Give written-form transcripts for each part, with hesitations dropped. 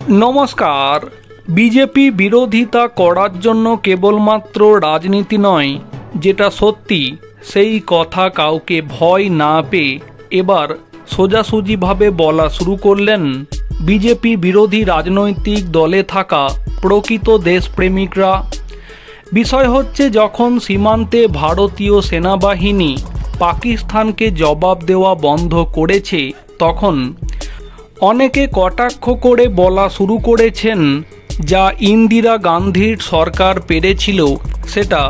নমস্কার। বিজেপি বিরোধিতা করার জন্য কেবলমাত্র রাজনীতি নয়, যেটা সত্যি সেই কথা কাউকে ভয় না পেয়ে এবার সোজাসুজিভাবে বলা শুরু করলেন বিজেপি বিরোধী রাজনৈতিক দলে থাকা প্রকৃত দেশপ্রেমিকরা। বিষয় হচ্ছে, যখন সীমান্তে ভারতীয় সেনাবাহিনী পাকিস্তানকে জবাব দেওয়া বন্ধ করেছে, তখন অনেকে কটাক্ষ করে বলা শুরু করেছেন, যা ইন্দিরা গান্ধীর সরকার পেরেছিল সেটা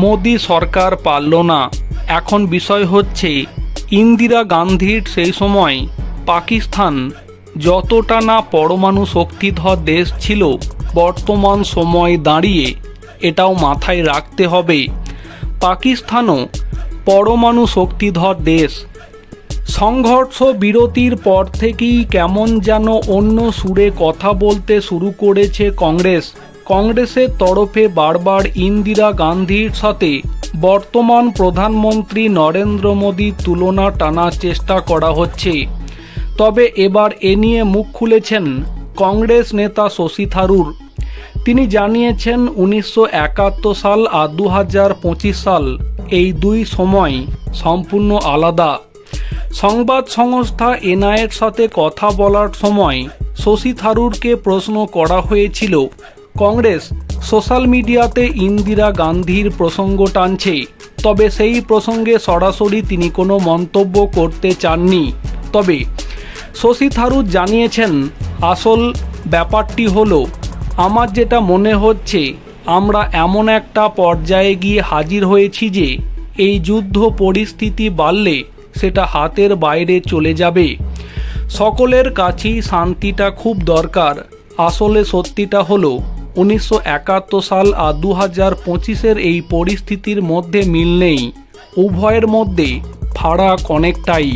মোদি সরকার পারল না। এখন বিষয় হচ্ছে, ইন্দিরা গান্ধীর সেই সময় পাকিস্তান যতটা না পরমাণু শক্তিধর দেশ ছিল, বর্তমান সময় দাঁড়িয়ে এটাও মাথায় রাখতে হবে পাকিস্তানও পরমাণু শক্তিধর দেশ। সংঘর্ষ বিরতির পর থেকেই কেমন যেন অন্য সুরে কথা বলতে শুরু করেছে কংগ্রেসের তরফে বারবার ইন্দিরা গান্ধীর সাথে বর্তমান প্রধানমন্ত্রী নরেন্দ্র মোদীর তুলনা টানার চেষ্টা করা হচ্ছে। তবে এবার এ নিয়ে মুখ খুলেছেন কংগ্রেস নেতা শশী থারুর। তিনি জানিয়েছেন, 1971 সাল আর 2025 সাল এই দুই সময় সম্পূর্ণ আলাদা। সংবাদ সংস্থা এনআইয়ের সাথে কথা বলার সময় শশী থারুরকে প্রশ্ন করা হয়েছিল, কংগ্রেস সোশ্যাল মিডিয়াতে ইন্দিরা গান্ধীর প্রসঙ্গ টানছে, তবে সেই প্রসঙ্গে সরাসরি তিনি কোনো মন্তব্য করতে চাননি। তবে শশী থারুর জানিয়েছেন, আসল ব্যাপারটি হলো, আমার যেটা মনে হচ্ছে, আমরা এমন একটা পর্যায়ে গিয়ে হাজির হয়েছি যে এই যুদ্ধ পরিস্থিতি বাড়লে সেটা হাতের বাইরে চলে যাবে। সকলের কাছেই শান্তিটা খুব দরকার। আসলে সত্যিটা হলো, 1971 সাল আর 2025-এর এই পরিস্থিতির মধ্যে মিল নেই, উভয়ের মধ্যে ফারাক অনেকটাই।